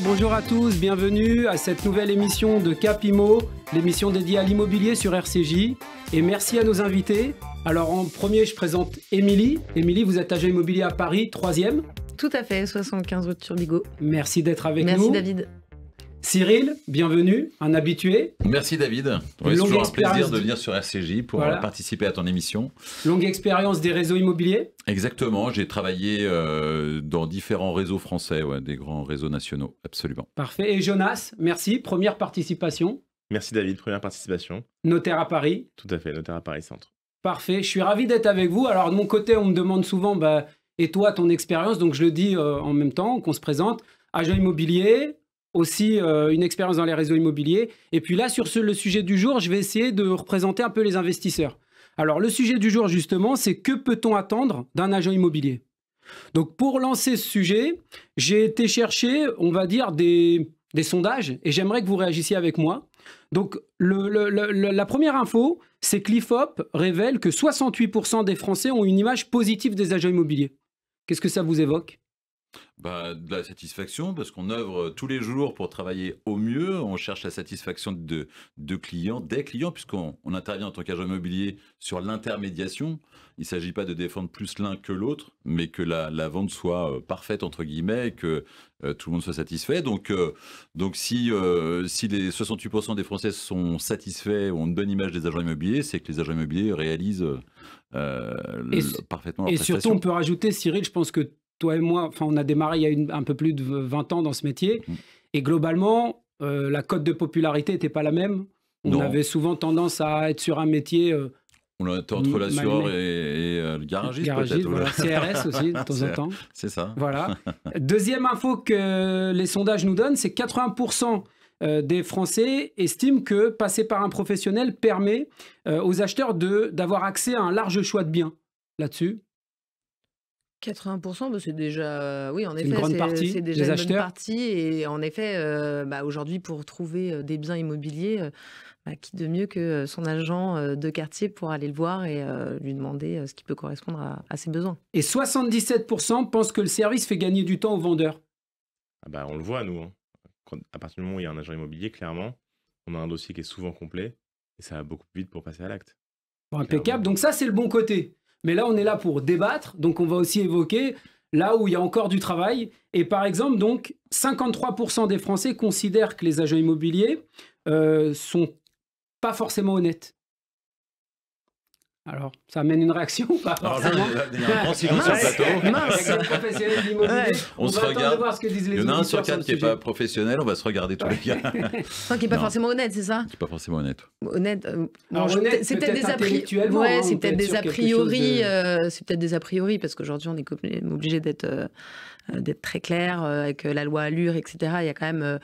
bonjour à tous, bienvenue à cette nouvelle émission de Cap Immo, l'émission dédiée à l'immobilier sur RCJ. Et merci à nos invités. Alors en premier, je présente Émilie. Émilie, vous êtes agent immobilier à Paris, 3e. Tout à fait, 75 rue de Turbigo. Merci d'être avec nous. Merci David. Cyril, bienvenue, un habitué. Merci David. C'est toujours un plaisir de venir sur RCJ pour participer à ton émission. Longue expérience des réseaux immobiliers. Exactement, j'ai travaillé dans différents réseaux français, des grands réseaux nationaux, absolument. Parfait. Et Jonas, merci, première participation. Merci David, première participation. Notaire à Paris. Tout à fait, notaire à Paris Centre. Parfait, je suis ravi d'être avec vous. Alors de mon côté, on me demande souvent, et toi, ton expérience, donc je le dis en même temps qu'on se présente. Agent immobilier, aussi une expérience dans les réseaux immobiliers. Et puis là, sur le sujet du jour, je vais essayer de représenter un peu les investisseurs. Alors le sujet du jour, justement, c'est que peut-on attendre d'un agent immobilier? Donc pour lancer ce sujet, j'ai été chercher, on va dire, des sondages, et j'aimerais que vous réagissiez avec moi. Donc la première info, c'est que l'IFOP révèle que 68% des Français ont une image positive des agents immobiliers. Qu'est-ce que ça vous évoque ? De la satisfaction, parce qu'on œuvre tous les jours pour travailler au mieux. On cherche la satisfaction de clients, des clients, puisqu'on intervient en tant qu'agent immobilier sur l'intermédiation. Il ne s'agit pas de défendre plus l'un que l'autre, mais que la vente soit parfaite, entre guillemets, et que tout le monde soit satisfait. Donc si les 68% des Français sont satisfaits, ont une bonne image des agents immobiliers, c'est que les agents immobiliers réalisent parfaitement leur prestation. Et surtout, on peut rajouter, Cyril, je pense que toi et moi, on a démarré il y a un peu plus de 20 ans dans ce métier. Et globalement, la cote de popularité n'était pas la même. On avait souvent tendance à être sur un métier... on était entre l'assureur et le garagiste peut-être. Voilà. CRS aussi, de temps en temps. C'est ça. Voilà. Deuxième info que les sondages nous donnent, c'est que 80% des Français estiment que passer par un professionnel permet aux acheteurs d'avoir accès à un large choix de biens. Là-dessus 80%, c'est déjà, oui, en effet, une grande partie c'est déjà des une acheteurs. Bonne partie. Et en effet, aujourd'hui, pour trouver des biens immobiliers, qui de mieux que son agent de quartier pour aller le voir et lui demander ce qui peut correspondre à ses besoins. Et 77% pensent que le service fait gagner du temps aux vendeurs. On le voit, nous. À partir du moment où il y a un agent immobilier, clairement, on a un dossier qui est souvent complet et ça va beaucoup plus vite pour passer à l'acte. Bon, impeccable. Donc ça, c'est le bon côté. Mais là, on est là pour débattre, donc on va aussi évoquer là où il y a encore du travail. Et par exemple, donc, 53% des Français considèrent que les agents immobiliers sont pas forcément honnêtes. Alors, ça amène une réaction ou pas forcément? Il y a un grand silence sur le plateau. Professionnels de l'immobilier. On se regarde. Voir ce que disent les il y en a un sur 4 qui n'est pas pas professionnel, on va se regarder tous les cas. Qui n'est pas forcément honnête, c'est ça? Qui n'est pas forcément honnête. Honnête, c'est peut-être des a priori. Ouais, c'est peut-être des a priori. C'est peut-être des a priori, parce qu'aujourd'hui, on est obligé d'être très clair avec la loi Allure, etc. Il y a quand même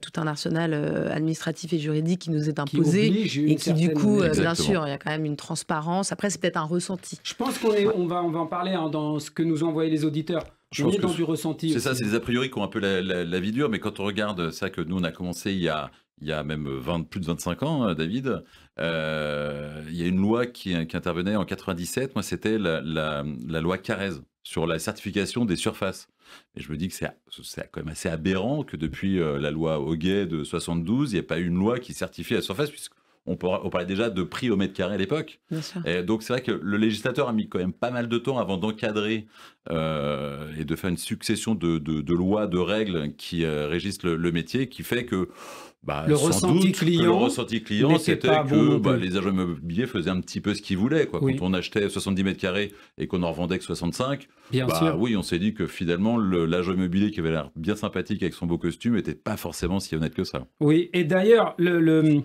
tout un arsenal administratif et juridique qui nous est imposé et qui, du coup, bien sûr, il y a quand même une transparence. Après, c'est peut-être un ressenti. Je pense on va en parler dans ce que nous ont envoyé les auditeurs. On est dans du ressenti. C'est ça, c'est des a priori qui ont un peu la vie dure, mais quand on regarde, c'est vrai que nous, on a commencé il y a même plus de 25 ans, David. Il y a une loi qui intervenait en 97. Moi, c'était la loi Carrez sur la certification des surfaces. Et je me dis que c'est quand même assez aberrant que depuis la loi Hoguet de 72, il n'y ait pas eu une loi qui certifie la surface, puisqu'on parlait déjà de prix au mètre carré à l'époque. Et donc c'est vrai que le législateur a mis quand même pas mal de temps avant d'encadrer et de faire une succession de lois, de règles qui régissent le métier, qui fait que le ressenti client, c'était que les agents immobiliers faisaient un petit peu ce qu'ils voulaient. Quand on achetait 70 mètres carrés et qu'on en revendait que 65, oui, on s'est dit que finalement, l'agent immobilier qui avait l'air bien sympathique avec son beau costume n'était pas forcément si honnête que ça. Oui, et d'ailleurs, le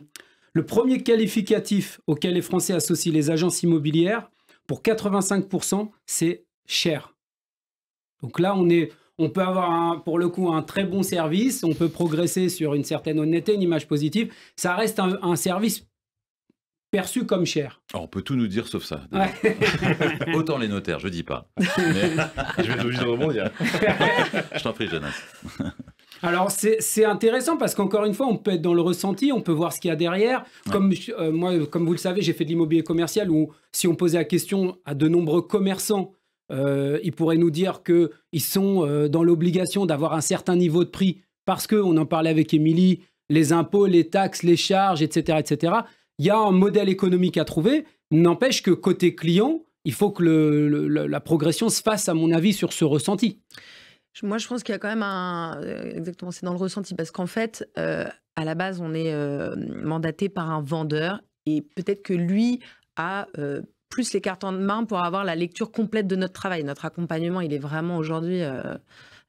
premier qualificatif auquel les Français associent les agences immobilières, pour 85%, c'est cher. Donc là, on peut avoir pour le coup un très bon service, on peut progresser sur une certaine honnêteté, une image positive. Ça reste un service perçu comme cher. Alors, on peut tout nous dire sauf ça. Autant les notaires, je dis pas. Mais... je vais être obligé de rebondir. Je t'en prie, Jonas. Alors, c'est intéressant parce qu'encore une fois, on peut être dans le ressenti, on peut voir ce qu'il y a derrière. Ouais. Moi, comme vous le savez, j'ai fait de l'immobilier commercial où si on posait la question à de nombreux commerçants, ils pourraient nous dire qu'ils sont dans l'obligation d'avoir un certain niveau de prix parce qu'on en parlait avec Émilie, les impôts, les taxes, les charges, etc., etc. Il y a un modèle économique à trouver. N'empêche que côté client, il faut que la progression se fasse, à mon avis, sur ce ressenti. Moi, je pense qu'il y a quand même exactement, c'est dans le ressenti, parce qu'en fait, à la base, on est mandaté par un vendeur, et peut-être que lui a plus les cartes en main pour avoir la lecture complète de notre travail. Notre accompagnement, il est vraiment aujourd'hui,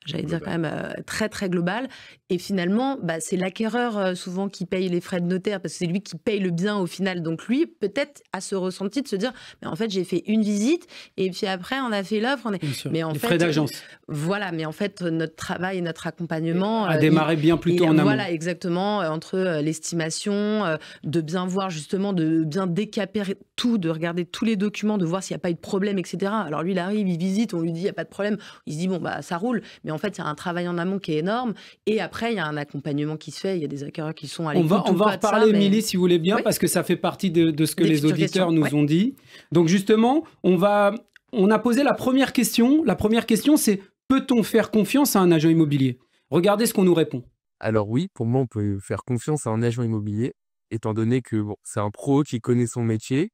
j'allais dire quand même très très global. Et finalement, c'est l'acquéreur souvent qui paye les frais de notaire, parce que c'est lui qui paye le bien au final. Donc lui, peut-être a ce ressenti de se dire, mais en fait, j'ai fait une visite et puis après, on a fait l'offre. Mais en fait, frais d'agence. Voilà, mais en fait, notre travail et notre accompagnement a démarré bien plus tôt en amont. Voilà, exactement, entre l'estimation, de bien voir justement, de bien décaper tout, de regarder tous les documents, de voir s'il n'y a pas eu de problème, etc. Alors lui, il arrive, il visite, on lui dit, il n'y a pas de problème. Il se dit, bon, ça roule. Mais en fait, il y a un travail en amont qui est énorme. Et après, il y a un accompagnement qui se fait. Il y a des acquéreurs qui sont à l'écoute. On va en reparler, Émilie, si vous voulez bien, parce que ça fait partie de ce que les auditeurs nous ont dit. Donc justement, on a posé la première question. La première question, c'est: peut-on faire confiance à un agent immobilier? Regardez ce qu'on nous répond. Alors oui, pour moi, on peut faire confiance à un agent immobilier, étant donné que c'est un pro qui connaît son métier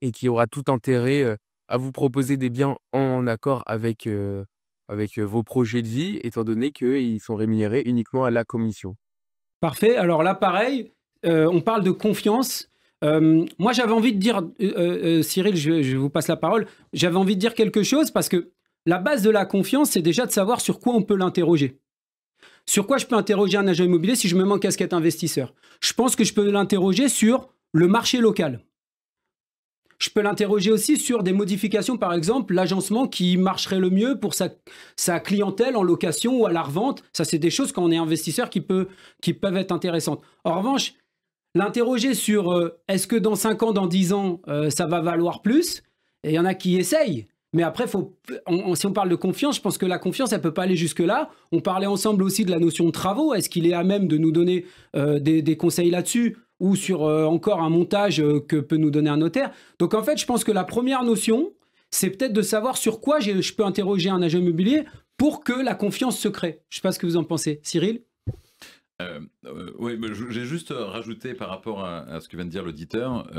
et qui aura tout intérêt à vous proposer des biens en accord avec vos projets de vie, étant donné qu'ils sont rémunérés uniquement à la commission. Parfait. Alors là, pareil, on parle de confiance. Moi, j'avais envie de dire, Cyril, je vous passe la parole, j'avais envie de dire quelque chose, parce que la base de la confiance, c'est déjà de savoir sur quoi on peut l'interroger. Sur quoi je peux interroger un agent immobilier si je me mets en casquette investisseur? Je pense que je peux l'interroger sur le marché local. Je peux l'interroger aussi sur des modifications, par exemple, l'agencement qui marcherait le mieux pour sa clientèle en location ou à la revente. Ça, c'est des choses, quand on est investisseur, qui peuvent être intéressantes. En revanche, l'interroger sur est-ce que dans 5 ans, dans 10 ans, ça va valoir plus? Et il y en a qui essayent. Mais après, si on parle de confiance, je pense que la confiance, elle ne peut pas aller jusque-là. On parlait ensemble aussi de la notion de travaux. Est-ce qu'il est à même de nous donner des conseils là-dessus, ou sur encore un montage que peut nous donner un notaire? Donc en fait, je pense que la première notion, c'est peut-être de savoir sur quoi je peux interroger un agent immobilier pour que la confiance se crée. Je ne sais pas ce que vous en pensez. Cyril? Oui, j'ai juste rajouté par rapport à ce que vient de dire l'auditeur,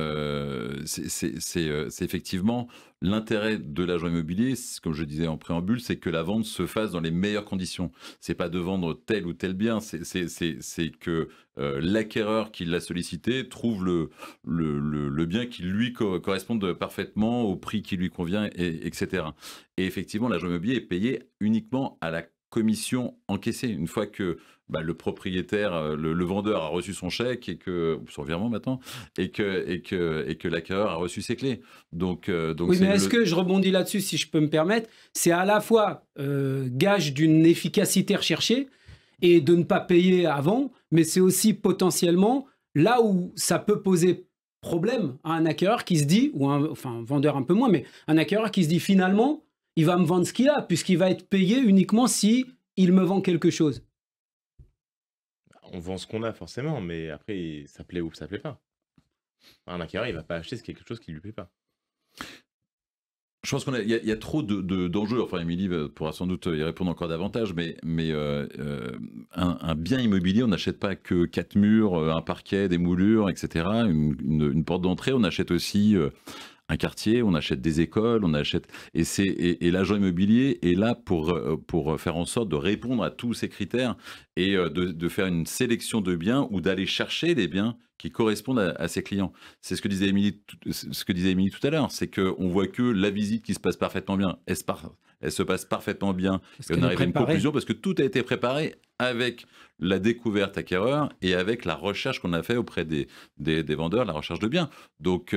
c'est effectivement l'intérêt de l'agent immobilier, comme je disais en préambule, c'est que la vente se fasse dans les meilleures conditions. C'est pas de vendre tel ou tel bien, c'est que l'acquéreur qui l'a sollicité trouve le bien qui lui corresponde parfaitement au prix qui lui convient, etc. Et effectivement, l'agent immobilier est payé uniquement à la commission encaissée. Une fois que le propriétaire, le vendeur a reçu son chèque, et que son virement maintenant, et que l'acquéreur a reçu ses clés. Donc oui, mais est-ce que je rebondis là-dessus, si je peux me permettre, c'est à la fois gage d'une efficacité recherchée et de ne pas payer avant, mais c'est aussi potentiellement là où ça peut poser problème à un acquéreur qui se dit, enfin un vendeur un peu moins, mais un acquéreur qui se dit finalement, il va me vendre ce qu'il a, puisqu'il va être payé uniquement si il me vend quelque chose. On vend ce qu'on a forcément, mais après, ça plaît ou ça plaît pas. Un acquéreur, il va pas acheter quelque chose qui lui plaît pas. Je pense qu'il y a trop d'enjeux. Enfin, Émilie pourra sans doute y répondre encore davantage, mais un bien immobilier, on n'achète pas que 4 murs, un parquet, des moulures, etc., une porte d'entrée. On achète aussi un quartier, on achète des écoles, on achète... Et l'agent immobilier est là pour faire en sorte de répondre à tous ces critères et de faire une sélection de biens ou d'aller chercher les biens qui correspondent à ses clients. C'est ce que disait Émilie tout à l'heure, c'est qu'on voit que la visite qui se passe parfaitement bien, elle se passe parfaitement bien, et on arrive à une conclusion parce que tout a été préparé avec la découverte acquéreur et avec la recherche qu'on a fait auprès des vendeurs, la recherche de biens. Donc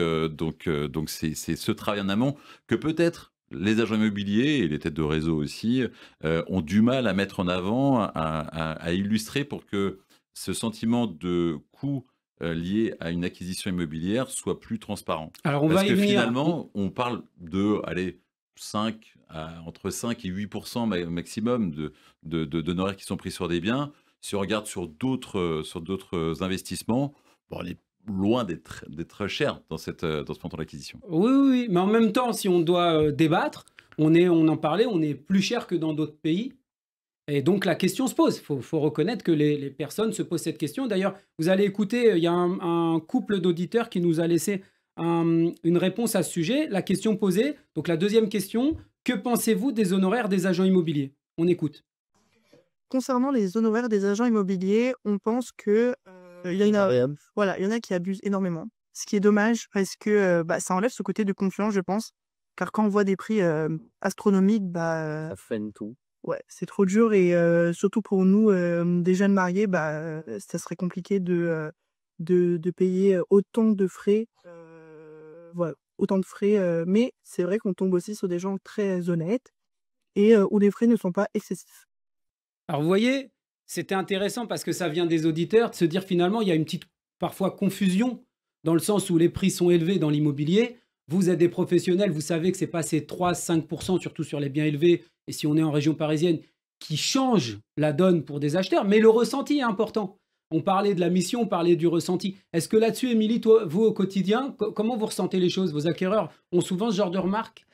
c'est ce travail en amont que peut-être les agents immobiliers et les têtes de réseau aussi ont du mal à mettre en avant, à illustrer pour que ce sentiment de coût lié à une acquisition immobilière soit plus transparent. Alors Parce que finalement, on parle de entre 5 et 8% maximum d'honoraires qui sont pris sur des biens. Si on regarde sur d'autres investissements, on est loin d'être très cher dans ce montant d'acquisition. Oui, mais en même temps, si on doit débattre, on en parlait, on est plus cher que dans d'autres pays. Et donc la question se pose. Faut reconnaître que les personnes se posent cette question. D'ailleurs, vous allez écouter, il y a un couple d'auditeurs qui nous a laissé une réponse à ce sujet. La question posée, donc la deuxième question, que pensez-vous des honoraires des agents immobiliers? On écoute. Concernant les honoraires des agents immobiliers, on pense que il y en a, voilà, il y en a qui abusent énormément. Ce qui est dommage parce que ça enlève ce côté de confiance, je pense. Car quand on voit des prix astronomiques, Ça freine tout. ouais, c'est trop dur et surtout pour nous, des jeunes mariés, ça serait compliqué de payer autant de frais. Voilà, autant de frais. Mais c'est vrai qu'on tombe aussi sur des gens très honnêtes et où les frais ne sont pas excessifs. Alors vous voyez, c'était intéressant parce que ça vient des auditeurs de se dire finalement, il y a une petite parfois confusion dans le sens où les prix sont élevés dans l'immobilier. Vous êtes des professionnels, vous savez que ce n'est pas ces 3-5%, surtout sur les biens élevés, et si on est en région parisienne, qui changent la donne pour des acheteurs, mais le ressenti est important. On parlait de la mission, on parlait du ressenti. Est-ce que là-dessus, Émilie, toi, vous au quotidien, comment vous ressentez les choses? Vos acquéreurs ont souvent ce genre de remarques?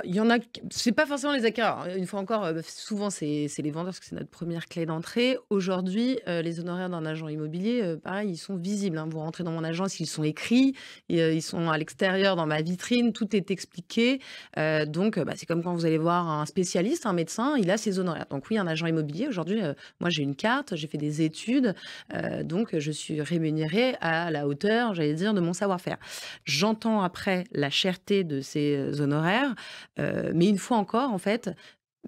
Il y en a, c'est pas forcément les acquéreurs. Une fois encore, souvent c'est les vendeurs parce que c'est notre première clé d'entrée. Aujourd'hui, les honoraires d'un agent immobilier, pareil, ils sont visibles, hein. Vous rentrez dans mon agence, ils sont écrits, ils sont à l'extérieur dans ma vitrine, tout est expliqué. Donc, c'est comme quand vous allez voir un spécialiste, un médecin, il a ses honoraires. Donc oui, un agent immobilier, aujourd'hui, moi j'ai une carte, j'ai fait des études, donc je suis rémunérée à la hauteur, j'allais dire, de mon savoir-faire. J'entends après la cherté de ces honoraires. Mais une fois encore, en fait,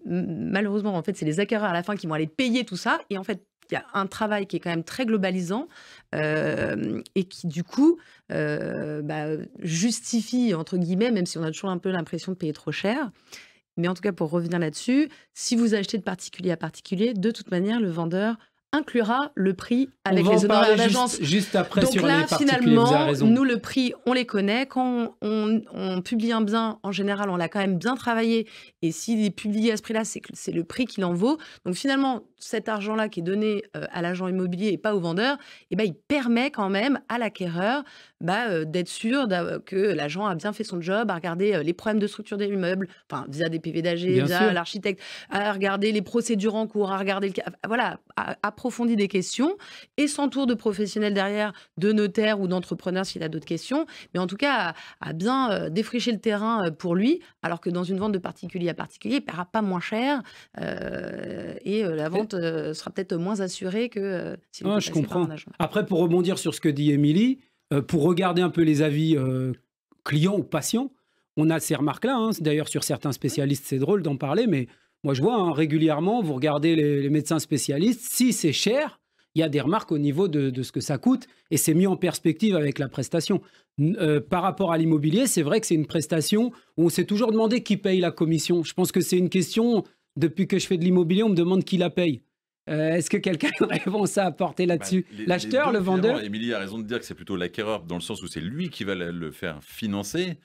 malheureusement, en fait, c'est les acquéreurs à la fin qui vont aller payer tout ça. Et en fait, il y a un travail qui est quand même très globalisant et qui, du coup, justifie, entre guillemets, même si on a toujours un peu l'impression de payer trop cher. Mais en tout cas, pour revenir là-dessus, si vous achetez de particulier à particulier, de toute manière, le vendeur inclura le prix avec les honoraires d'agence. Juste après. Donc sur là, les finalement, nous, le prix, on les connaît. Quand on publie un bien, en général, on l'a quand même bien travaillé. Et s'il est publié à ce prix-là, c'est le prix qu'il en vaut. Donc finalement, cet argent-là qui est donné à l'agent immobilier et pas au vendeur, il permet quand même à l'acquéreur d'être sûr que l'agent a bien fait son job, à regarder les problèmes de structure de l'immeuble, enfin, via des PV d'AG, via l'architecte, à regarder les procédures en cours, à regarder voilà, à approfondit des questions et s'entoure de professionnels derrière, de notaires ou d'entrepreneurs s'il a d'autres questions, mais en tout cas à bien défricher le terrain pour lui, alors que dans une vente de particulier à particulier, il ne paiera pas moins cher et la vente sera peut-être moins assurée que si vous je comprends. Par un agent. Après, pour rebondir sur ce que dit Émilie, pour regarder un peu les avis clients ou patients, on a ces remarques-là. Hein. D'ailleurs, sur certains spécialistes, c'est drôle d'en parler, mais moi, je vois régulièrement, vous regardez les médecins spécialistes, si c'est cher, il y a des remarques au niveau de ce que ça coûte et c'est mis en perspective avec la prestation. Par rapport à l'immobilier, c'est vrai que c'est une prestation où on s'est toujours demandé qui paye la commission. Je pense que c'est une question, depuis que je fais de l'immobilier, on me demande qui la paye. Est-ce que quelqu'un a une réponse à apporter là-dessus? L'acheteur, le vendeur? Émilie a raison de dire que c'est plutôt l'acquéreur, dans le sens où c'est lui qui va le faire financer.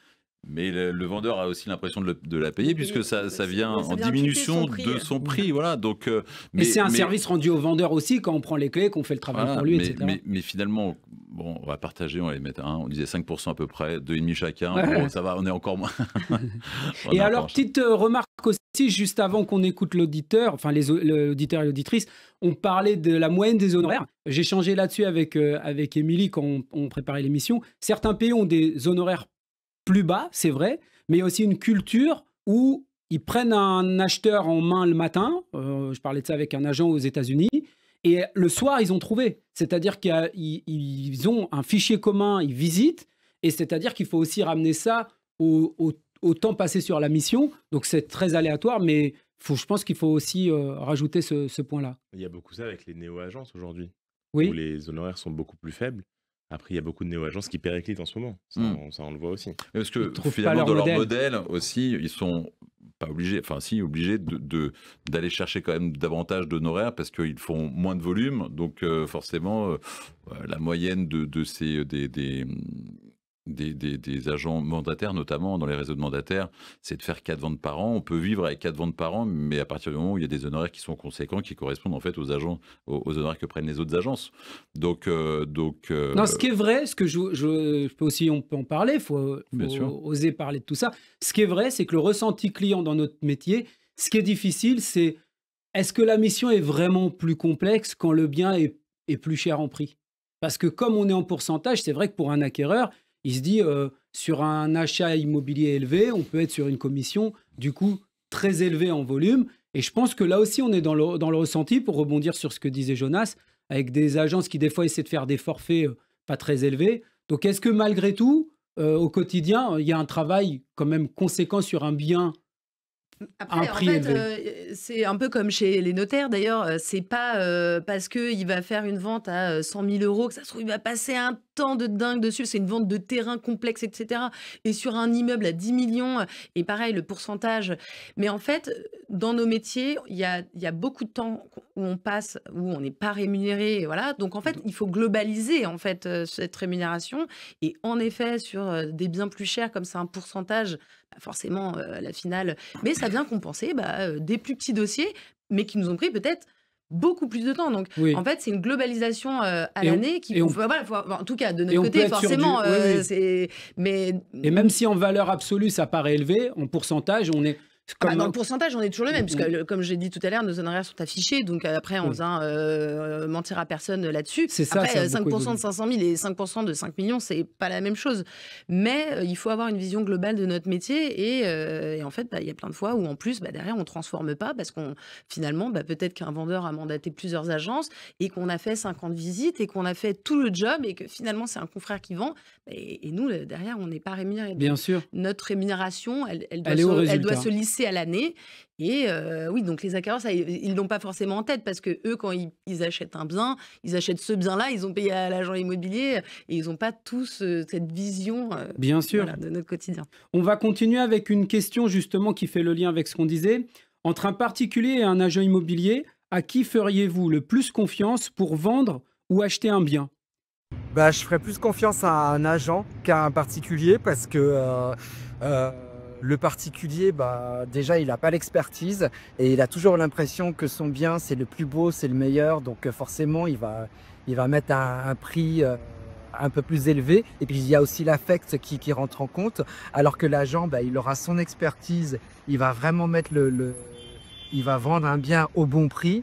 Mais le vendeur a aussi l'impression de la payer puisque ça vient en diminution de son prix. Voilà, donc, mais c'est un service rendu au vendeur aussi quand on prend les clés, qu'on fait le travail pour lui, etc. Mais finalement, bon, on va partager, on va les mettre on disait 5% à peu près, 2,5 chacun. Ouais. Bon, ça va, on est encore moins. Et alors, petite remarque aussi, juste avant qu'on écoute l'auditeur, enfin l'auditeur et l'auditrice, on parlait de la moyenne des honoraires. J'ai changé là-dessus avec Émilie quand on préparait l'émission. Certains pays ont des honoraires plus bas, c'est vrai, mais il y a aussi une culture où ils prennent un acheteur en main le matin, je parlais de ça avec un agent aux États-Unis, et le soir, ils ont trouvé. C'est-à-dire qu'ils ont un fichier commun, ils visitent, et c'est-à-dire qu'il faut aussi ramener ça au temps passé sur la mission. Donc c'est très aléatoire, mais je pense qu'il faut aussi rajouter ce point-là. Il y a beaucoup ça avec les néo-agences aujourd'hui, où les honoraires sont beaucoup plus faibles. Après, il y a beaucoup de néo-agences qui périclitent en ce moment. Ça, on le voit aussi. Parce que finalement, dans leur modèle aussi, ils sont pas obligés, enfin si, obligés d'aller chercher quand même davantage d'honoraires parce qu'ils font moins de volume. Donc forcément, la moyenne de ces des agents mandataires, notamment dans les réseaux de mandataires, c'est de faire 4 ventes par an. On peut vivre avec 4 ventes par an, mais à partir du moment où il y a des honoraires qui sont conséquents, qui correspondent en fait aux honoraires que prennent les autres agences. Donc, non, ce qui est vrai, ce que je peux aussi, on peut en parler, il faut oser parler de tout ça. Ce qui est vrai, c'est que le ressenti client dans notre métier, ce qui est difficile, c'est est-ce que la mission est vraiment plus complexe quand le bien est plus cher en prix? Parce que comme on est en pourcentage, c'est vrai que pour un acquéreur, il se dit, sur un achat immobilier élevé, on peut être sur une commission, du coup, très élevée en volume. Et je pense que là aussi, on est dans le ressenti, pour rebondir sur ce que disait Jonas, avec des agences qui, des fois, essaient de faire des forfaits pas très élevés. Donc, est-ce que malgré tout, au quotidien, il y a un travail quand même conséquent sur un bien à un Après, en prix fait, élevé? c'est un peu comme chez les notaires d'ailleurs, c'est pas, parce qu'il va faire une vente à 100 000 € que ça se trouve, il va passer un temps de dingue dessus. C'est une vente de terrain complexe et cetera et sur un immeuble à 10 000 000 et pareil, le pourcentage. Mais en fait, dans nos métiers, il y a beaucoup de temps où on passe, où on n'est pas rémunéré, voilà. Donc en fait, il faut globaliser, en fait, cette rémunération et en effet, sur, des biens plus chers comme c'est un pourcentage, bah, forcément, à la finale mais ça vient compenser, des plus petits dossiers, mais qui nous ont pris peut-être beaucoup plus de temps. Donc, Oui. en fait, c'est une globalisation, à Et on- l'année qui et on- voilà, en tout cas, de et notre on peut côté, être sur du- forcément, oui, oui. c'est mais Et même si en valeur absolue, ça paraît élevé, en pourcentage, on est comme dans le pourcentage, on est toujours le même, parce que, on- comme j'ai dit tout à l'heure, nos honoraires sont affichés, donc après, on Oui. vient mentir à personne là-dessus. C'est ça, Après, ça a beaucoup 5% de évolué. 500 000 et 5% de 5 millions, c'est pas la même chose. Mais il faut avoir une vision globale de notre métier, et en fait, il y a plein de fois où, en plus, derrière, on transforme pas, parce qu'on, finalement, peut-être qu'un vendeur a mandaté plusieurs agences, et qu'on a fait 50 visites, et qu'on a fait tout le job, et que finalement, c'est un confrère qui vend, et nous, derrière, on n'est pas rémunérés. Bien Donc, sûr. notre rémunération, elle doit, Elle est au elle doit résultat. se lisser à l'année. Et oui, donc les acquéreurs, ça, ils l'ont pas forcément en tête parce que eux, quand ils achètent un bien, ils achètent ce bien-là, ils ont payé à l'agent immobilier et ils n'ont pas tous cette vision Bien sûr. voilà, de notre quotidien. On va continuer avec une question justement qui fait le lien avec ce qu'on disait. Entre un particulier et un agent immobilier, à qui feriez-vous le plus confiance pour vendre ou acheter un bien? Bah, je ferais plus confiance à un agent qu'à un particulier parce que le particulier, déjà, il n'a pas l'expertise et il a toujours l'impression que son bien, c'est le plus beau, c'est le meilleur. Donc forcément, il va mettre un prix un peu plus élevé. Et puis, il y a aussi l'affect qui rentre en compte. Alors que l'agent, il aura son expertise. Il va vraiment mettre il va vendre un bien au bon prix.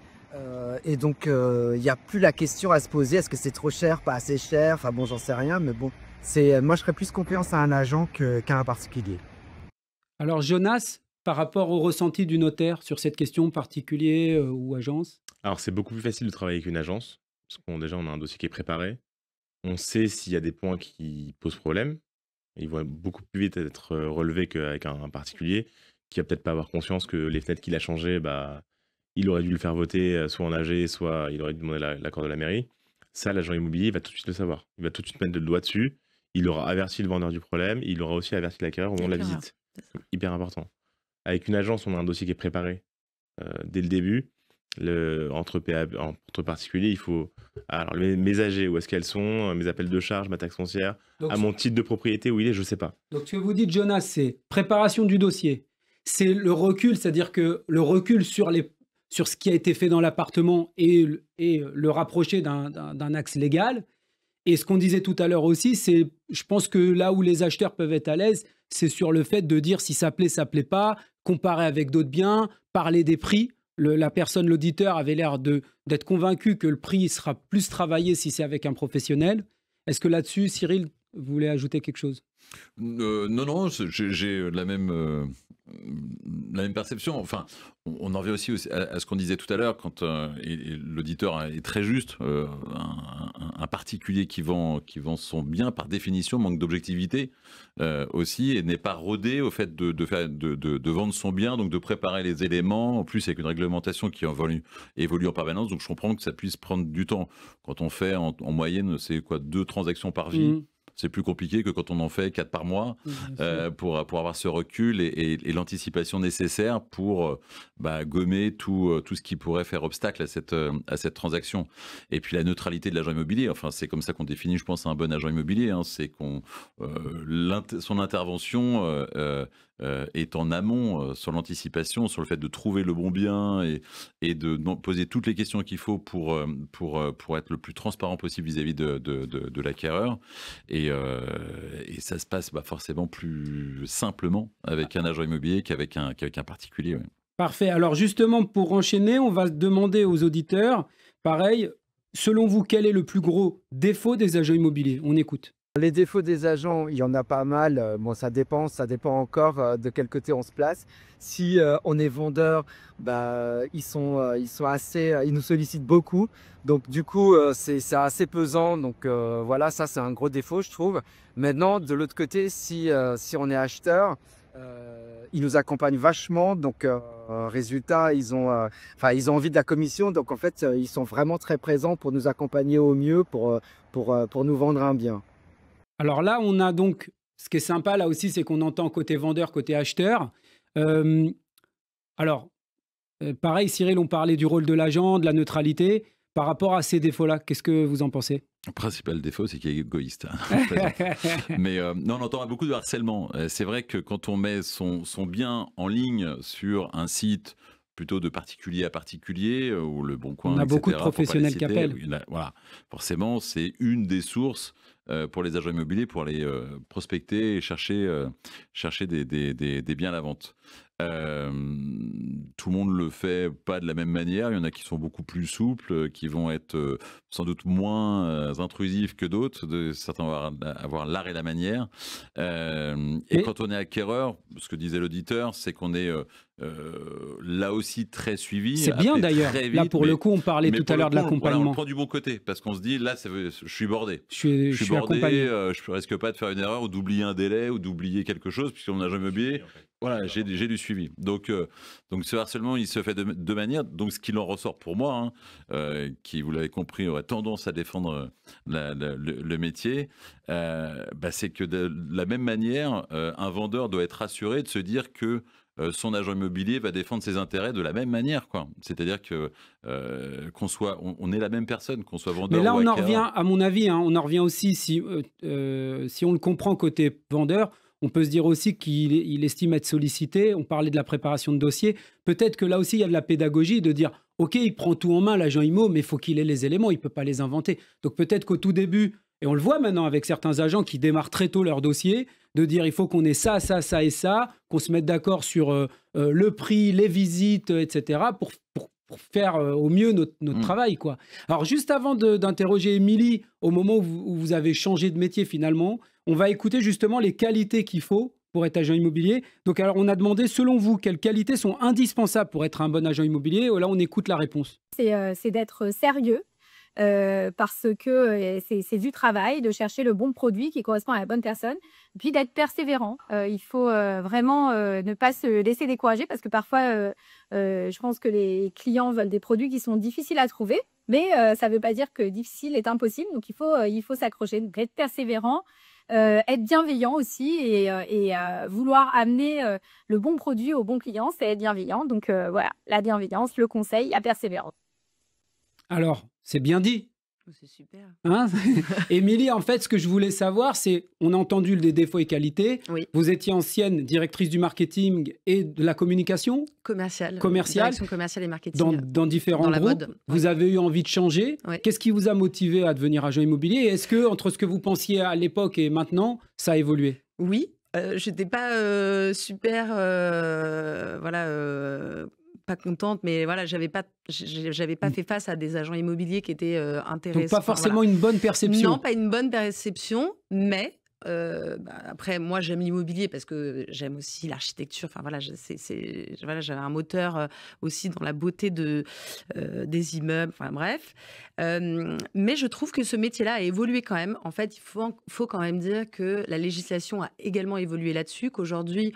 Et donc, il n'y a plus la question à se poser, est-ce que c'est trop cher, pas assez cher? Enfin bon, j'en sais rien, mais bon, moi je ferais plus confiance à un agent qu'à un particulier. Alors Jonas, par rapport au ressenti du notaire sur cette question, particulier ou agence? Alors, c'est beaucoup plus facile de travailler avec une agence, parce qu'on déjà, on a un dossier qui est préparé. On sait s'il y a des points qui posent problème. Ils vont beaucoup plus vite être relevés qu'avec un particulier qui va peut-être pas avoir conscience que les fenêtres qu'il a changées, il aurait dû le faire voter soit en AG, soit il aurait dû demander l'accord de la mairie. Ça, l'agent immobilier va tout de suite le savoir. Il va tout de suite mettre le doigt dessus. Il aura averti le vendeur du problème. Il aura aussi averti l'acquéreur au moment de la L'acquéreur, visite. Hyper important. Avec une agence, on a un dossier qui est préparé dès le début. Entre particuliers, il faut alors mes AG, où est-ce qu'elles sont, mes appels de charge, ma taxe foncière, Donc, à mon titre de propriété, où il est, je sais pas. donc ce que vous dites, Jonas, c'est préparation du dossier. C'est le recul, c'est-à-dire que le recul sur ce qui a été fait dans l'appartement et le rapprocher d'un axe légal. Et ce qu'on disait tout à l'heure aussi, c'est, je pense que là où les acheteurs peuvent être à l'aise, c'est sur le fait de dire si ça plaît pas, comparer avec d'autres biens, parler des prix. La personne, l'auditeur, avait l'air d'être convaincu que le prix sera plus travaillé si c'est avec un professionnel. Est-ce que là-dessus, Cyril, vous voulez ajouter quelque chose? Non, j'ai la même perception. Enfin, on en revient aussi à ce qu'on disait tout à l'heure, quand et l'auditeur est très juste. Un particulier qui vend son bien, par définition, manque d'objectivité aussi, et n'est pas rodé au fait de vendre son bien, donc de préparer les éléments, en plus avec une réglementation qui évolue en permanence. Donc je comprends que ça puisse prendre du temps. Quand on fait en moyenne, c'est quoi, 2 transactions par vie? C'est plus compliqué que quand on en fait 4 par mois pour avoir ce recul et l'anticipation nécessaire pour gommer tout ce qui pourrait faire obstacle à cette transaction. Et puis la neutralité de l'agent immobilier, enfin c'est comme ça qu'on définit, je pense, un bon agent immobilier, hein, c'est son intervention est en amont sur l'anticipation, sur le fait de trouver le bon bien et de poser toutes les questions qu'il faut pour être le plus transparent possible vis-à-vis de l'acquéreur. Et ça se passe forcément plus simplement avec un agent immobilier qu'avec un particulier. Ouais. Parfait. Alors justement, pour enchaîner, on va demander aux auditeurs, pareil, selon vous, quel est le plus gros défaut des agents immobiliers? On écoute. Les défauts des agents, il y en a pas mal. Bon, ça dépend encore de quel côté on se place. Si on est vendeur, bah, ils nous sollicitent beaucoup. Donc du coup, c'est assez pesant. Donc voilà, ça c'est un gros défaut, je trouve. Maintenant, de l'autre côté, si on est acheteur, ils nous accompagnent vachement. Donc résultat, ils ont envie de la commission. Donc en fait, ils sont vraiment très présents pour nous accompagner au mieux pour nous vendre un bien. Alors là, on a donc, ce qui est sympa là aussi, c'est qu'on entend côté vendeur, côté acheteur. Pareil, Cyril, on parlait du rôle de l'agent, de la neutralité. Par rapport à ces défauts-là, qu'est-ce que vous en pensez? Le principal défaut, c'est qu'il est égoïste. Mais non, on entend beaucoup de harcèlement. C'est vrai que quand on met son bien en ligne sur un site plutôt de particulier à particulier, ou Le Bon Coin, on a etc., beaucoup de professionnels qui appellent. Voilà, forcément, c'est une des sources pour les agents immobiliers pour aller prospecter et chercher des biens à la vente. Tout le monde le fait pas de la même manière. Il y en a qui sont beaucoup plus souples, qui vont être sans doute moins intrusifs que d'autres. Certains vont avoir l'art et la manière. Et quand on est acquéreur, ce que disait l'auditeur, c'est qu'on est là aussi très suivi. C'est bien d'ailleurs. Là, pour le coup, on parlait tout à l'heure de l'accompagnement. Voilà, on le prend du bon côté parce qu'on se dit là, je suis bordé. Je suis bordé. accompagné. Je ne risque pas de faire une erreur ou d'oublier un délai ou d'oublier quelque chose puisqu'on n'a jamais oublié. Voilà, j'ai du suivi. Donc ce harcèlement, il se fait de deux manières. Donc ce qu'il en ressort pour moi, qui, vous l'avez compris, aurait tendance à défendre le métier, c'est que de la même manière, un vendeur doit être rassuré de se dire que son agent immobilier va défendre ses intérêts de la même manière, quoi. C'est-à-dire que on est la même personne, qu'on soit vendeur ou acquéreur. Mais là, on en revient, à mon avis, on en revient aussi, si on le comprend côté vendeur, on peut se dire aussi qu'il estime être sollicité. On parlait de la préparation de dossier. Peut-être que là aussi, il y a de la pédagogie de dire, OK, il prend tout en main, l'agent IMO, mais il faut qu'il ait les éléments, il ne peut pas les inventer. Donc peut-être qu'au tout début, et on le voit maintenant avec certains agents qui démarrent très tôt leur dossier, de dire il faut qu'on ait ça, ça, ça et ça, qu'on se mette d'accord sur le prix, les visites, etc., pour faire au mieux notre travail, quoi. Alors, juste avant d'interroger Émilie, au moment où vous avez changé de métier finalement, on va écouter justement les qualités qu'il faut pour être agent immobilier. Donc, alors, on a demandé, selon vous, quelles qualités sont indispensables pour être un bon agent immobilier? Là, on écoute la réponse. C'est d'être sérieux. Parce que c'est du travail, de chercher le bon produit qui correspond à la bonne personne, puis d'être persévérant. Il faut vraiment ne pas se laisser décourager parce que parfois, je pense que les clients veulent des produits qui sont difficiles à trouver, mais ça ne veut pas dire que difficile est impossible. Donc, il faut s'accrocher, donc être persévérant, être bienveillant aussi et vouloir amener le bon produit au bon client, c'est être bienveillant. Donc, voilà, la bienveillance, le conseil, la persévérance. Alors, c'est bien dit. C'est super. Hein? Émilie, en fait, ce que je voulais savoir, c'est, on a entendu les défauts et qualités. Oui. Vous étiez ancienne directrice du marketing et de la communication commerciale. Direction commerciale et marketing. Dans différents groupes. Mode. Vous avez eu envie de changer. Oui. Qu'est-ce qui vous a motivé à devenir agent immobilier? Et est-ce que, entre ce que vous pensiez à l'époque et maintenant, ça a évolué? Oui. Je n'étais pas super... pas contente, mais voilà, j'avais pas fait face à des agents immobiliers qui étaient intéressés. Donc pas forcément une bonne perception. Non, pas une bonne perception, mais après, moi, j'aime l'immobilier parce que j'aime aussi l'architecture. Enfin voilà, j'avais un moteur aussi dans la beauté des immeubles. Enfin bref, mais je trouve que ce métier-là a évolué quand même. En fait, il faut quand même dire que la législation a également évolué là-dessus. Qu'aujourd'hui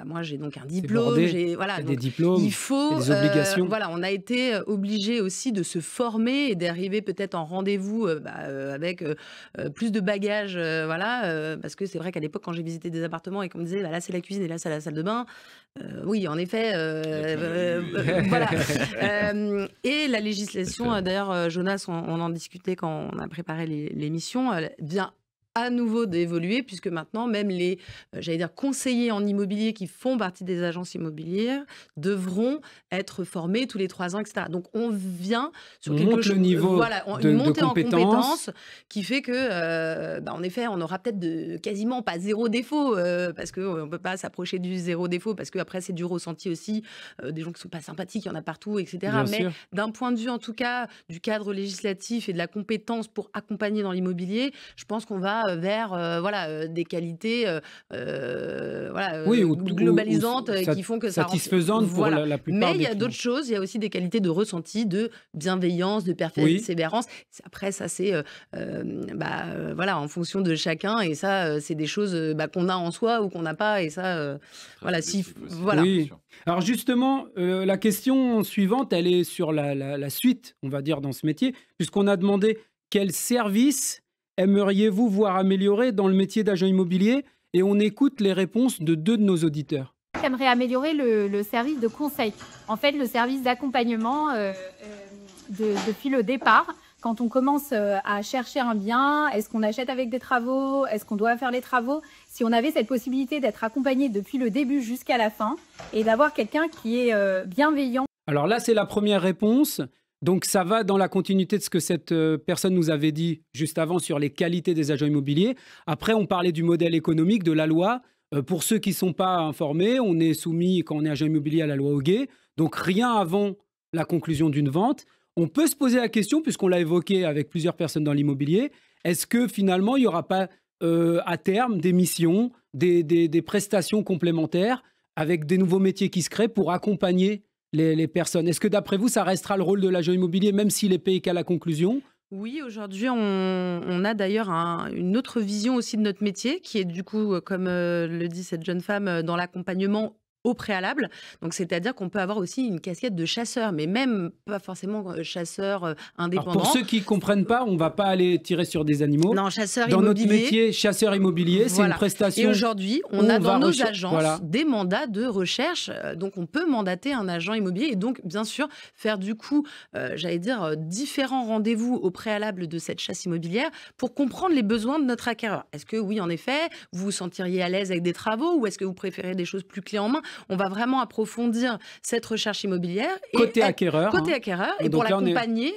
moi j'ai donc un diplôme, des diplômes, il faut des obligations. on a été obligé aussi de se former et d'arriver peut-être en rendez-vous avec plus de bagages, parce que c'est vrai qu'à l'époque quand j'ai visité des appartements et qu'on me disait là c'est la cuisine et là c'est la salle de bain, oui en effet, voilà. Et la législation, d'ailleurs Jonas, on en discutait quand on a préparé l'émission, vient à nouveau d'évoluer, puisque maintenant, même les, j'allais dire, conseillers en immobilier qui font partie des agences immobilières devront être formés tous les 3 ans, etc. Donc, on vient sur On quelque monte chose, le niveau voilà, de une montée en compétences. compétences qui fait que, en effet, on aura peut-être quasiment pas 0 défaut, parce qu'on ne peut pas s'approcher du 0 défaut, parce qu'après, c'est du ressenti aussi, des gens qui ne sont pas sympathiques, il y en a partout, etc. Bien Mais sûr. d'un point de vue, en tout cas, du cadre législatif et de la compétence pour accompagner dans l'immobilier, je pense qu'on va vers des qualités Oui, globalisantes qui font que ça satisfaisantes pour la plupart Mais il y des a clients. d'autres choses, il y a aussi des qualités de ressenti, de bienveillance, de persévérance. Après, ça, c'est en fonction de chacun, et ça, c'est des choses qu'on a en soi ou qu'on n'a pas, et ça, voilà. Oui. Alors justement, la question suivante, elle est sur la suite, on va dire, dans ce métier, puisqu'on a demandé quel service aimeriez-vous voir améliorer dans le métier d'agent immobilier, et on écoute les réponses de 2 de nos auditeurs. J'aimerais améliorer le service de conseil. En fait, le service d'accompagnement depuis le départ. Quand on commence à chercher un bien, est-ce qu'on achète avec des travaux? Est-ce qu'on doit faire les travaux? Si on avait cette possibilité d'être accompagné depuis le début jusqu'à la fin et d'avoir quelqu'un qui est bienveillant. Alors là, c'est la première réponse. Donc ça va dans la continuité de ce que cette personne nous avait dit juste avant sur les qualités des agents immobiliers. Après, on parlait du modèle économique, de la loi. Pour ceux qui ne sont pas informés, on est soumis, quand on est agent immobilier, à la loi Hoguet. Donc rien avant la conclusion d'une vente. On peut se poser la question, puisqu'on l'a évoqué avec plusieurs personnes dans l'immobilier, est-ce que finalement, il n'y aura pas à terme des missions, des prestations complémentaires avec des nouveaux métiers qui se créent pour accompagner les personnes? Est-ce que d'après vous, ça restera le rôle de l'agent immobilier, même s'il est payé qu'à la conclusion? Oui, aujourd'hui, on a d'ailleurs une autre vision aussi de notre métier, qui est du coup, comme le dit cette jeune femme, dans l'accompagnement au préalable. Donc, c'est-à-dire qu'on peut avoir aussi une casquette de chasseur, mais même pas forcément chasseur indépendant. Alors pour ceux qui ne comprennent pas, on ne va pas aller tirer sur des animaux. Non, chasseur dans immobilier. Dans notre métier, chasseur immobilier, c'est une prestation. Et aujourd'hui, on a dans nos agences des mandats de recherche. Donc, on peut mandater un agent immobilier et donc, bien sûr, faire du coup, j'allais dire, différents rendez-vous au préalable de cette chasse immobilière pour comprendre les besoins de notre acquéreur. Est-ce que, oui, en effet, vous vous sentiriez à l'aise avec des travaux, ou est-ce que vous préférez des choses plus clés en main? On va vraiment approfondir cette recherche immobilière. Côté acquéreur. Côté acquéreur, et pour l'accompagner,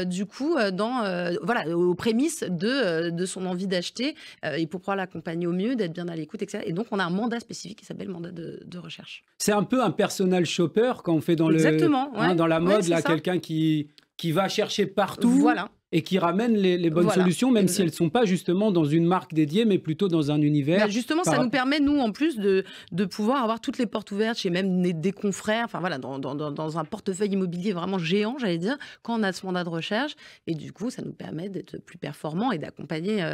du coup, aux prémices de son envie d'acheter, et pour pouvoir l'accompagner au mieux, d'être bien à l'écoute, etc. Et donc, on a un mandat spécifique qui s'appelle mandat de recherche. C'est un peu un personal shopper quand on fait dans dans la mode, là, quelqu'un qui va chercher partout. Voilà. Et qui ramènent les bonnes solutions, même si elles ne sont pas justement dans une marque dédiée, mais plutôt dans un univers. Justement, ça nous permet, nous, en plus, de pouvoir avoir toutes les portes ouvertes chez même des confrères, enfin voilà, dans un portefeuille immobilier vraiment géant, j'allais dire, quand on a ce mandat de recherche. Et du coup, ça nous permet d'être plus performants et d'accompagner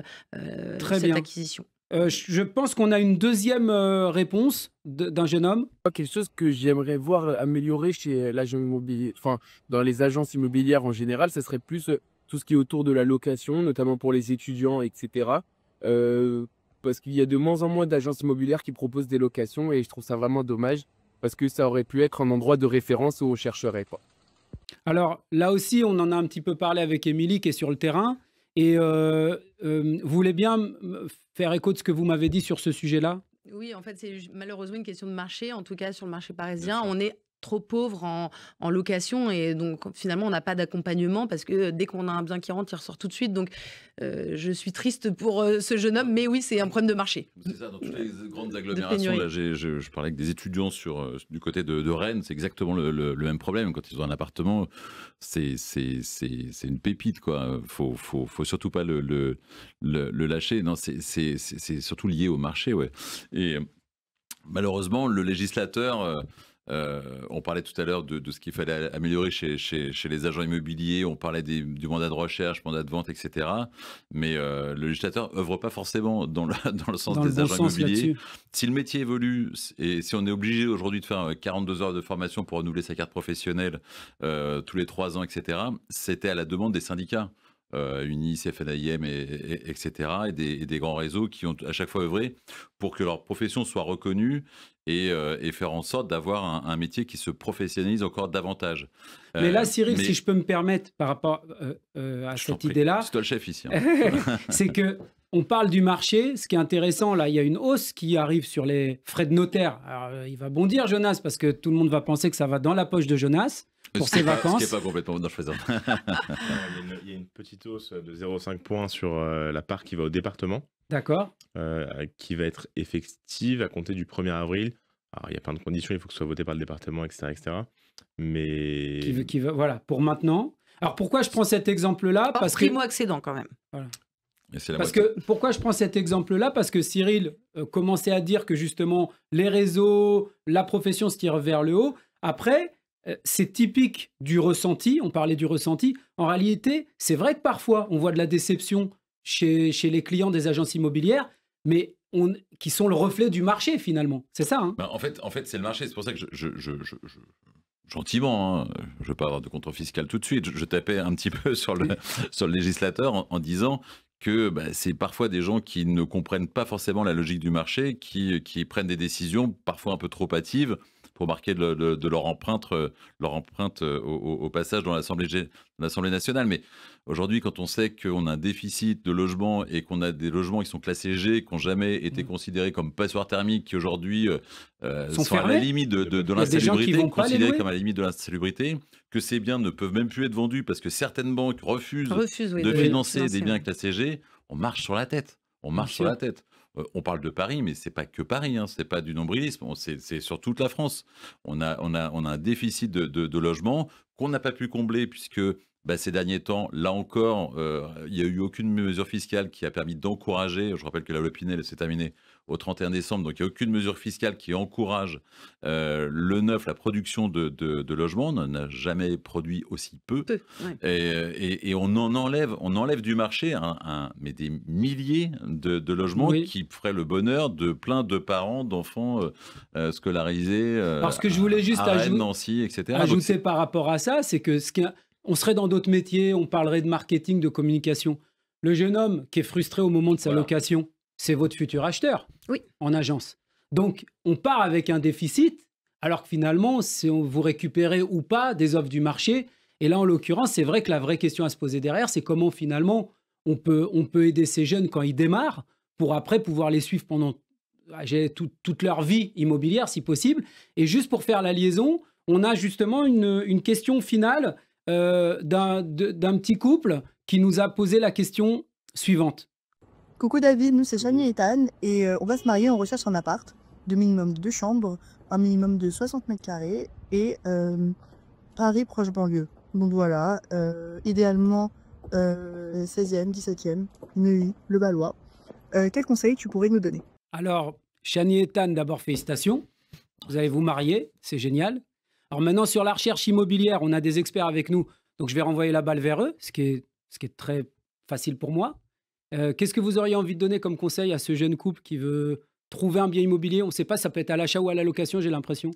cette acquisition. Je pense qu'on a une deuxième réponse d'un jeune homme. Quelque chose que j'aimerais voir améliorer chez l'agent immobilier, enfin, dans les agences immobilières en général, ça serait plus tout ce qui est autour de la location, notamment pour les étudiants, etc. Parce qu'il y a de moins en moins d'agences immobilières qui proposent des locations, et je trouve ça vraiment dommage, parce que ça aurait pu être un endroit de référence où on chercherait, quoi. Alors là aussi, on en a un petit peu parlé avec Émilie qui est sur le terrain. Et vous voulez bien faire écho de ce que vous m'avez dit sur ce sujet-là? Oui, en fait, c'est malheureusement une question de marché. En tout cas, sur le marché parisien, on est trop pauvre en location, et donc finalement on n'a pas d'accompagnement, parce que dès qu'on a un bien qui rentre, il ressort tout de suite. Donc je suis triste pour ce jeune homme, mais oui, c'est un problème de marché. C'est ça, dans toutes les grandes agglomérations. Là, je parlais avec des étudiants du côté de Rennes, c'est exactement le même problème. Quand ils ont un appartement, c'est une pépite, quoi. Faut surtout pas le lâcher. Non, c'est surtout lié au marché, ouais. Et malheureusement, le législateur. On parlait tout à l'heure de ce qu'il fallait améliorer chez les agents immobiliers, on parlait du mandat de recherche, mandat de vente, etc. Mais le législateur œuvre pas forcément dans le sens des agents immobiliers. Si le métier évolue, et si on est obligé aujourd'hui de faire 42 heures de formation pour renouveler sa carte professionnelle tous les 3 ans, etc., c'était à la demande des syndicats. Unis, FNAIM, etc., et des grands réseaux qui ont à chaque fois œuvré pour que leur profession soit reconnue et faire en sorte d'avoir un métier qui se professionnalise encore davantage. Mais là, Cyril, si je peux me permettre par rapport à cette idée-là... C'est toi le chef ici. C'est que on parle du marché. Ce qui est intéressant, là, il y a une hausse qui arrive sur les frais de notaire. Alors, il va bondir, Jonas, parce que tout le monde va penser que ça va dans la poche de Jonas pour ses vacances. Ce qui n'est pas complètement... Non, je plaisante. Il y a une petite hausse de 0,5 points sur la part qui va au département. D'accord. Qui va être effective à compter du 1er avril. Alors, il y a plein de conditions, il faut que ce soit voté par le département, etc. etc. Mais... Voilà, pour maintenant. Alors, pourquoi je prends cet exemple-là? Parce que... Primo-accédant, quand même. Voilà. Parce que pourquoi je prends cet exemple-là? Parce que Cyril commençait à dire que justement les réseaux, la profession se tire vers le haut. Après, c'est typique du ressenti. On parlait du ressenti. En réalité, c'est vrai que parfois on voit de la déception chez les clients des agences immobilières, mais qui sont le reflet du marché finalement. C'est ça, hein? En fait, c'est le marché. C'est pour ça que gentiment, hein, je ne veux pas avoir de contrôle fiscal tout de suite, je tapais un petit peu sur le législateur en disant que c'est parfois des gens qui ne comprennent pas forcément la logique du marché, qui prennent des décisions parfois un peu trop hâtives pour marquer de leur empreinte au passage dans l'Assemblée nationale. Mais aujourd'hui, quand on sait qu'on a un déficit de logements et qu'on a des logements qui sont classés G, qui n'ont jamais été considérés comme passoires thermiques, qui aujourd'hui sont à la limite de l'insalubrité, considérés comme à la limite de l'insalubrité, que ces biens ne peuvent même plus être vendus parce que certaines banques refusent de financer des biens classés G, on marche sur la tête. On parle de Paris, mais c'est pas que Paris, hein, c'est pas du nombrilisme, c'est sur toute la France. On a un déficit de logements qu'on n'a pas pu combler puisque ces derniers temps, là encore, il n'y a eu aucune mesure fiscale qui a permis d'encourager. Je rappelle que la loi Pinel s'est terminée au 31 décembre, donc il n'y a aucune mesure fiscale qui encourage le neuf, la production de logements. On n'en a jamais produit aussi peu. Et on enlève du marché mais des milliers de logements qui feraient le bonheur de plein de parents, d'enfants scolarisés Parce que je voulais juste à Rennes, Nancy, etc. Ajouter par rapport à ça, c'est que on serait dans d'autres métiers, on parlerait de marketing, de communication. Le jeune homme qui est frustré au moment de sa location, c'est votre futur acheteur en agence. Donc, on part avec un déficit, alors que finalement, vous récupérez ou pas des offres du marché. Et là, en l'occurrence, c'est vrai que la vraie question à se poser derrière, c'est comment finalement on peut aider ces jeunes quand ils démarrent pour après pouvoir les suivre pendant toute leur vie immobilière, si possible. Et juste pour faire la liaison, on a justement une question finale d'un petit couple qui nous a posé la question suivante. Coucou David, nous c'est Chani et Ethan et on va se marier, on recherche un appart de minimum 2 chambres, un minimum de 60 mètres carrés et Paris proche banlieue. Donc voilà, idéalement 16e, 17e, Neuilly, Le Ballois. Quel conseil tu pourrais nous donner? Alors, Chani et Ethan, d'abord félicitations. Vous allez vous marier, c'est génial. Alors maintenant, sur la recherche immobilière, on a des experts avec nous, donc je vais renvoyer la balle vers eux, ce qui est très facile pour moi. Qu'est-ce que vous auriez envie de donner comme conseil à ce jeune couple qui veut trouver un bien immobilier? On ne sait pas, ça peut être à l'achat ou à la location, j'ai l'impression.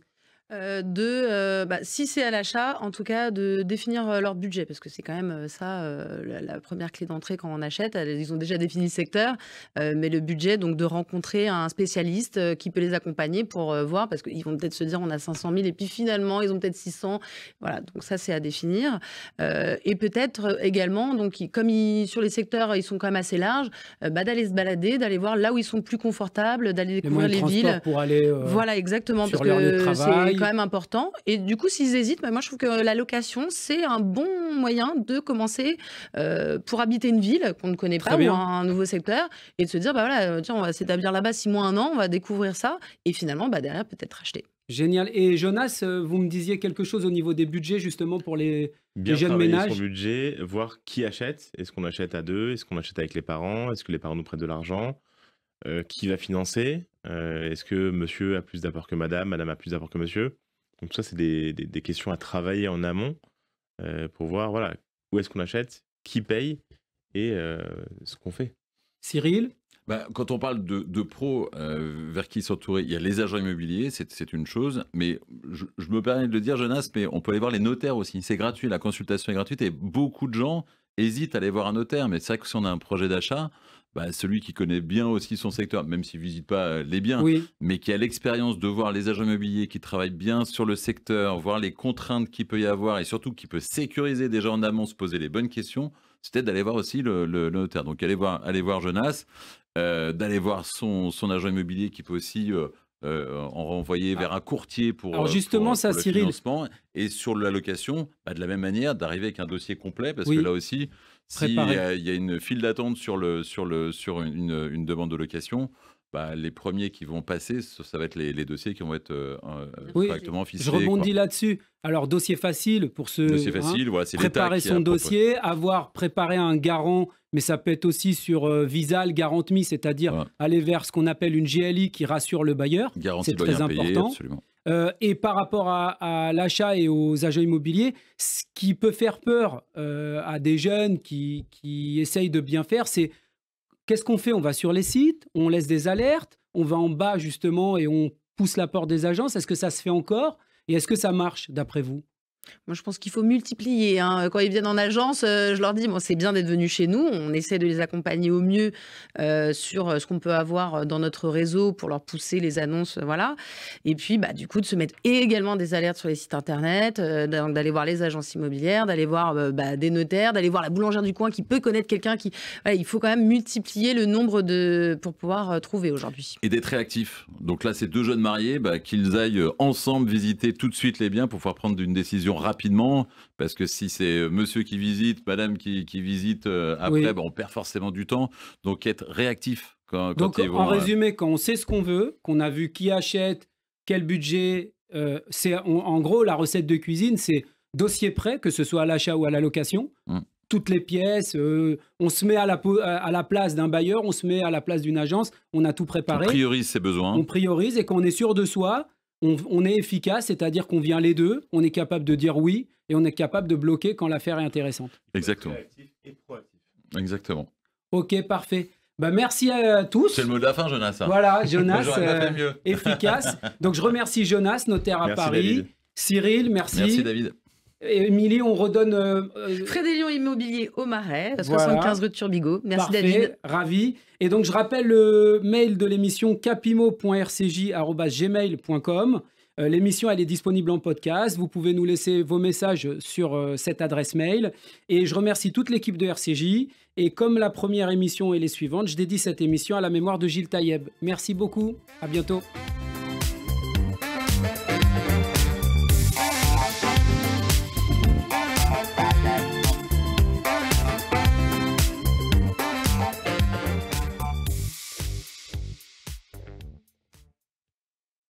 Si c'est à l'achat, en tout cas, de définir leur budget, parce que c'est quand même ça, la première clé d'entrée quand on achète. Ils ont déjà défini le secteur, mais le budget, donc de rencontrer un spécialiste qui peut les accompagner pour voir, parce qu'ils vont peut-être se dire on a 500 000 et puis finalement ils ont peut-être 600. Voilà, donc ça c'est à définir. Et peut-être également, donc comme sur les secteurs ils sont quand même assez larges, d'aller se balader, d'aller voir là où ils sont plus confortables, d'aller découvrir les villes. Pour aller voilà, exactement, sur parce leur lieu de que travail. c'est quand même important. Et du coup, s'ils hésitent, moi je trouve que la location, c'est un bon moyen de commencer pour habiter une ville qu'on ne connaît pas ou un nouveau secteur et de se dire, tiens, on va s'établir là-bas 6 mois, 1 an, on va découvrir ça et finalement, derrière, peut-être acheter. Génial. Et Jonas, vous me disiez quelque chose au niveau des budgets justement pour les jeunes ménages. Son budget, voir qui achète. Est-ce qu'on achète à 2? Est-ce qu'on achète avec les parents? Est-ce que les parents nous prêtent de l'argent? Qui va financer? Est-ce que monsieur a plus d'apport que madame? Madame a plus d'apport que monsieur? Donc ça, c'est des questions à travailler en amont pour voir où est-ce qu'on achète, qui paye et ce qu'on fait. Cyril? Quand on parle de pros vers qui s'entourer, il y a les agents immobiliers, c'est une chose, mais je me permets de le dire, Jonas, mais on peut aller voir les notaires aussi. C'est gratuit, la consultation est gratuite et beaucoup de gens hésitent à aller voir un notaire. Mais c'est vrai que si on a un projet d'achat, celui qui connaît bien aussi son secteur, même s'il ne visite pas les biens, Oui. mais qui a l'expérience de voir les agents immobiliers qui travaillent bien sur le secteur, voir les contraintes qu'il peut y avoir et surtout qui peut sécuriser déjà en amont, se poser les bonnes questions, c'était d'aller voir aussi le notaire. Donc allez voir Jonas, d'aller voir son agent immobilier qui peut aussi en renvoyer vers un courtier pour, Alors justement, pour ça, le Cyril. financement. Et sur la location, de la même manière, d'arriver avec un dossier complet, parce Oui. que là aussi, s'il Préparé. y a une file d'attente sur une demande de location, les premiers qui vont passer, ça va être les dossiers qui vont être Oui. correctement ficelés. Je rebondis là-dessus. Alors, dossier facile pour ceux Dossier facile, voilà, c'est l'État préparer qui son a dossier, avoir préparé un garant, mais ça peut être aussi sur Visal, Garant-Me, c'est-à-dire Voilà. aller vers ce qu'on appelle une GLI qui rassure le bailleur. Garantie C'est de loyer très impayé, important. absolument. Et par rapport à l'achat et aux agents immobiliers, ce qui peut faire peur à des jeunes qui essayent de bien faire, c'est qu'est-ce qu'on fait? On va sur les sites, on laisse des alertes, on va en bas justement et on pousse la porte des agences. Est-ce que ça se fait encore? Et est-ce que ça marche d'après vous? Moi, je pense qu'il faut multiplier. Quand ils viennent en agence, je leur dis, c'est bien d'être venus chez nous. On essaie de les accompagner au mieux sur ce qu'on peut avoir dans notre réseau pour leur pousser les annonces, voilà. Et puis, du coup, de se mettre également des alertes sur les sites internet, d'aller voir les agences immobilières, d'aller voir des notaires, d'aller voir la boulangère du coin qui peut connaître quelqu'un qui... Voilà, il faut quand même multiplier le nombre pour pouvoir trouver aujourd'hui. Et d'être réactif. Donc là, ces deux jeunes mariés, qu'ils aillent ensemble visiter tout de suite les biens pour pouvoir prendre une décision rapidement, parce que si c'est monsieur qui visite, madame qui visite après, Oui. on perd forcément du temps. Donc être réactif quand Donc, ils vont... en résumé, quand on sait ce qu'on veut, qu'on a vu qui achète, quel budget, en gros, la recette de cuisine, c'est dossier prêt, que ce soit à l'achat ou à la location. Toutes les pièces, on se met à la place d'un bailleur, on se met à la place d'une agence, on a tout préparé. On priorise ses besoins. On priorise et quand on est sûr de soi, on est efficace, c'est-à-dire qu'on vient les deux, on est capable de dire oui et on est capable de bloquer quand l'affaire est intéressante. Exactement. Réactif et proactif. Exactement. Ok, parfait. Merci à tous. C'est le mot de la fin, Jonas. Voilà, Jonas, J'aurais pas fait mieux. efficace. Donc je remercie Jonas, notaire à Merci, Paris. David. Cyril, merci. Merci, David. Et Émilie, on redonne... Frédélion Immobilier au Marais, Voilà. 75 rue de Turbigo. Merci parfait, David. ravi. Et donc je rappelle le mail de l'émission capimo.rcj@gmail.com. L'émission, elle est disponible en podcast. Vous pouvez nous laisser vos messages sur cette adresse mail. Et je remercie toute l'équipe de RCJ. Et comme la première émission et les suivantes, je dédie cette émission à la mémoire de Gilles Taïeb. Merci beaucoup. À bientôt.